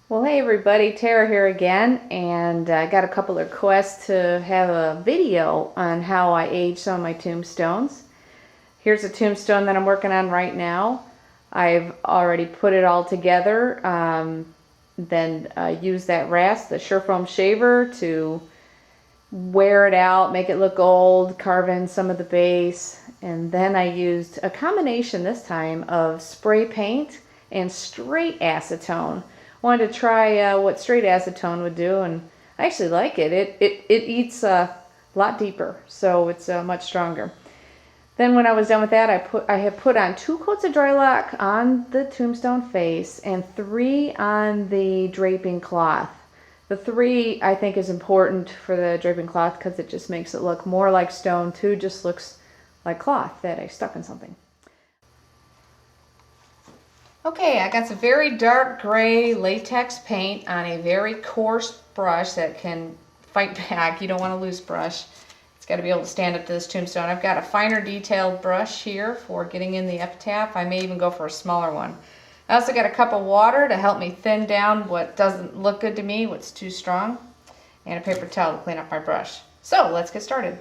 Well, hey everybody, Terra here again, and I got a couple of requests to have a video on how I age some of my tombstones. Here's a tombstone that I'm working on right now. I've already put it all together, then use that rasp, the styrofoam shaver, to wear it out, make it look old, carve in some of the base, and then I used a combination this time of spray paint and straight acetone. Wanted to try what straight acetone would do, and I actually like it. It eats a lot deeper, so it's much stronger. Then when I was done with that, I have put on 2 coats of dry lock on the tombstone face and 3 on the draping cloth. The 3 I think is important for the draping cloth because it just makes it look more like stone. 2 just looks like cloth that I stuck in something. Okay, I got some very dark gray latex paint on a very coarse brush that can fight back. You don't want a loose brush. It's got to be able to stand up to this tombstone. I've got a finer detailed brush here for getting in the epitaph. I may even go for a smaller one. I also got a cup of water to help me thin down what doesn't look good to me, what's too strong, and a paper towel to clean up my brush. So let's get started.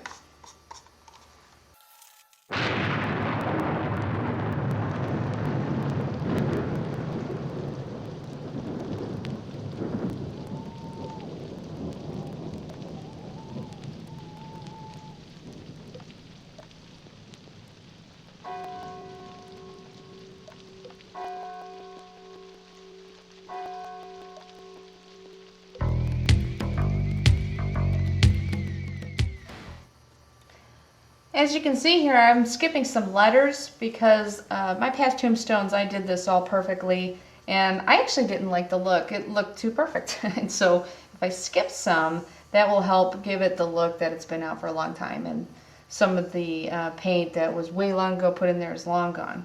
As you can see here, I'm skipping some letters because my past tombstones, I did this all perfectly, and I actually didn't like the look. It looked too perfect. And so if I skip some, that will help give it the look that it's been out for a long time, and some of the paint that was way long ago put in there is long gone.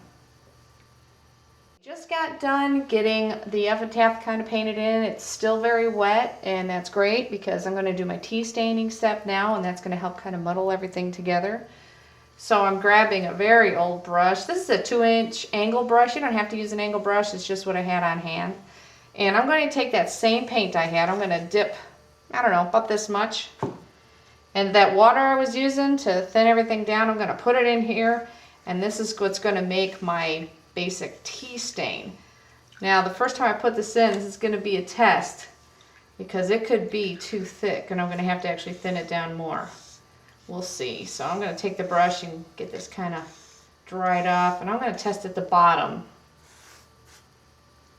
Just got done getting the epitaph kind of painted in. It's still very wet, and that's great because I'm going to do my tea staining step now, and that's going to help kind of muddle everything together. So I'm grabbing a very old brush. This is a 2-inch angle brush. You don't have to use an angle brush. It's just what I had on hand. And I'm going to take that same paint I had. I'm going to dip, I don't know, about this much. And that water I was using to thin everything down, I'm going to put it in here. And this is what's going to make my basic tea stain. Now, the first time I put this in, this is going to be a test because it could be too thick and I'm going to have to actually thin it down more. We'll see. So I'm going to take the brush and get this kind of dried off, and I'm going to test at the bottom.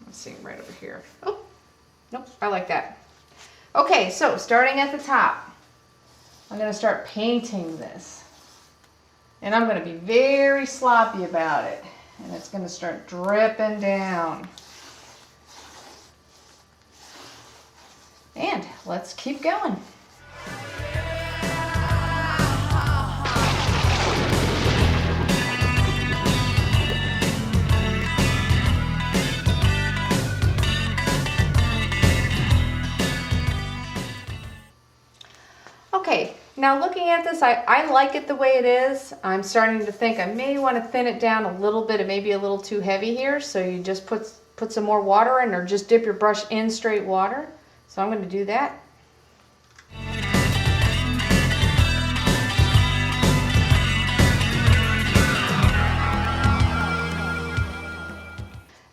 Let's see, right over here. Oh, nope, I like that. Okay, so starting at the top, I'm going to start painting this. And I'm going to be very sloppy about it. And it's going to start dripping down. And let's keep going. Okay, now looking at this, I like it the way it is. I'm starting to think I may want to thin it down a little bit. It may be a little too heavy here, so you just put some more water in, or just dip your brush in straight water. So I'm going to do that.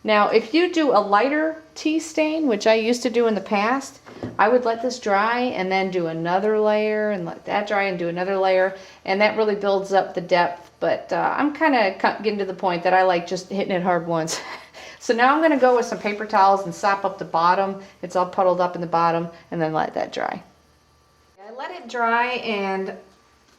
Now, if you do a lighter tea stain, which I used to do in the past, I would let this dry and then do another layer and let that dry and do another layer, and that really builds up the depth. But I'm kind of getting to the point that I like just hitting it hard once. So now I'm going to go with some paper towels and sop up the bottom. It's all puddled up in the bottom, and then let that dry. I let it dry, and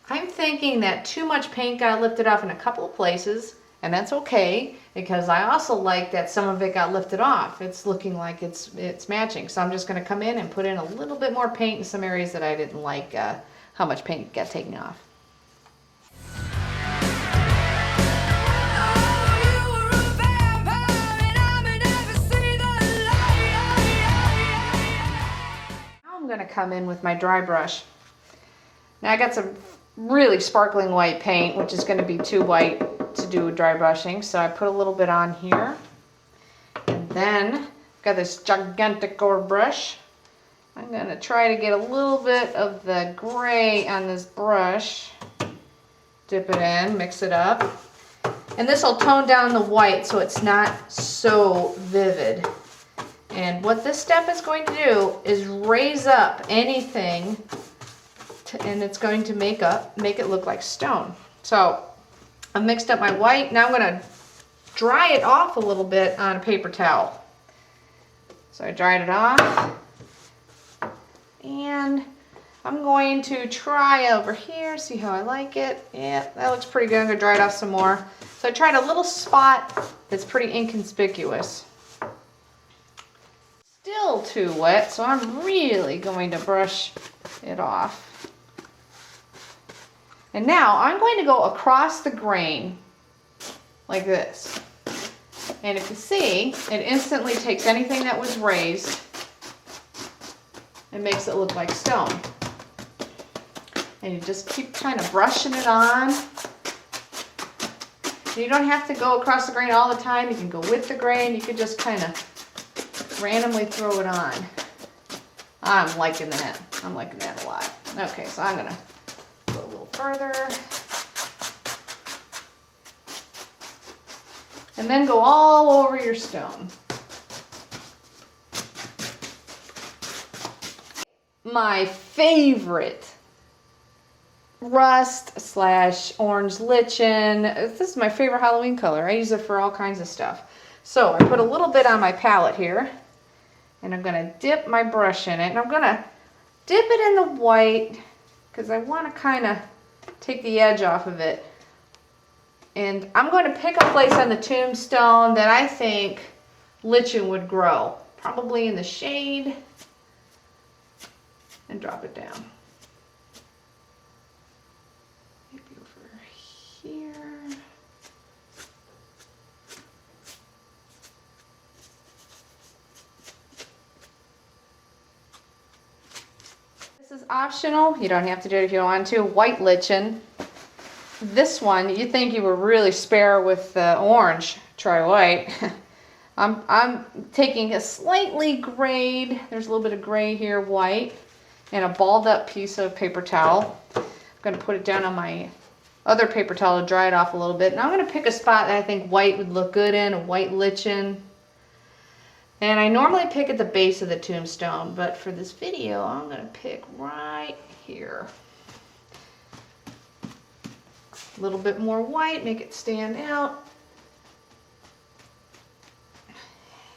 I'm thinking that too much paint got lifted off in a couple of places. And that's okay, because I also like that some of it got lifted off. It's looking like it's matching. So I'm just going to come in and put in a little bit more paint in some areas that I didn't like how much paint got taken off. Now I'm going to come in with my dry brush. Now I got some really sparkling white paint, which is going to be too white to do dry brushing, so I put a little bit on here. And then Got this gigantic brush. I'm going to try to get a little bit of the gray on this brush. Dip it in, mix it up. And this will tone down the white so it's not so vivid. And what this step is going to do is raise up anything, and it's going to make it look like stone. So I've mixed up my white. Now I'm going to dry it off a little bit on a paper towel. So I dried it off, and I'm going to try over here, see how I like it. Yeah, that looks pretty good. I'm going to dry it off some more. So I tried a little spot that's pretty inconspicuous. Still too wet, so I'm really going to brush it off. And now I'm going to go across the grain like this. And if you see, it instantly takes anything that was raised and makes it look like stone. And you just keep kind of brushing it on. You don't have to go across the grain all the time. You can go with the grain. You can just kind of randomly throw it on. I'm liking that. I'm liking that a lot. Okay, so I'm going to go a little further. And then go all over your stone. My favorite rust / orange lichen. This is my favorite Halloween color. I use it for all kinds of stuff. So I put a little bit on my palette here, and I'm going to dip my brush in it, and I'm going to dip it in the white because I want to kind of take the edge off of it. And I'm going to pick a place on the tombstone that I think lichen would grow, probably in the shade, and drop it down. Maybe over here. This is optional. You don't have to do it if you don't want to. White lichen. This one, you think you were really spare with the orange. Try white. I'm taking a slightly grayed, there's a little bit of gray here, white, and a balled up piece of paper towel. I'm going to put it down on my other paper towel to dry it off a little bit. Now I'm going to pick a spot that I think white would look good in, a white lichen. And I normally pick at the base of the tombstone, but for this video, I'm going to pick right here. A little bit more white, make it stand out.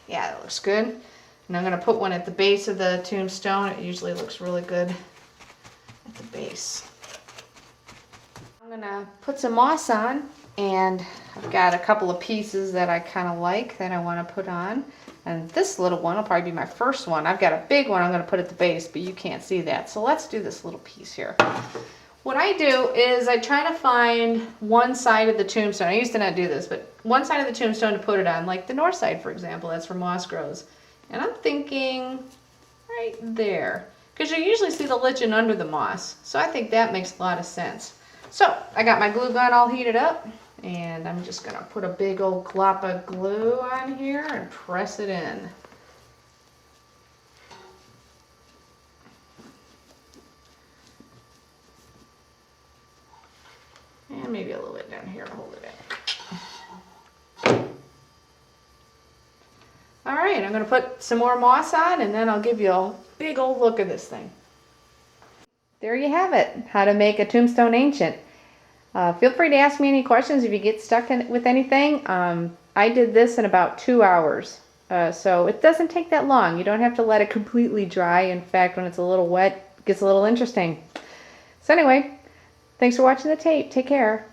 Yeah, that looks good. And I'm going to put one at the base of the tombstone. It usually looks really good at the base. I'm going to put some moss on, and I've got a couple of pieces that I kind of like that I want to put on. And this little one will probably be my first one. I've got a big one I'm going to put at the base, but you can't see that. So let's do this little piece here. What I do is I try to find one side of the tombstone. I used to not do this, but one side of the tombstone to put it on, like the north side, for example. That's where moss grows. And I'm thinking right there, because you usually see the lichen under the moss. So I think that makes a lot of sense. So I got my glue gun all heated up, and I'm just going to put a big old glop of glue on here and press it in. And maybe a little bit down here to hold it in. All right, I'm going to put some more moss on, and then I'll give you a big old look at this thing. There you have it, how to make a tombstone ancient. Feel free to ask me any questions if you get stuck with anything. I did this in about 2 hours, so it doesn't take that long. You don't have to let it completely dry. In fact, when it's a little wet, it gets a little interesting. So anyway, thanks for watching the tape. Take care.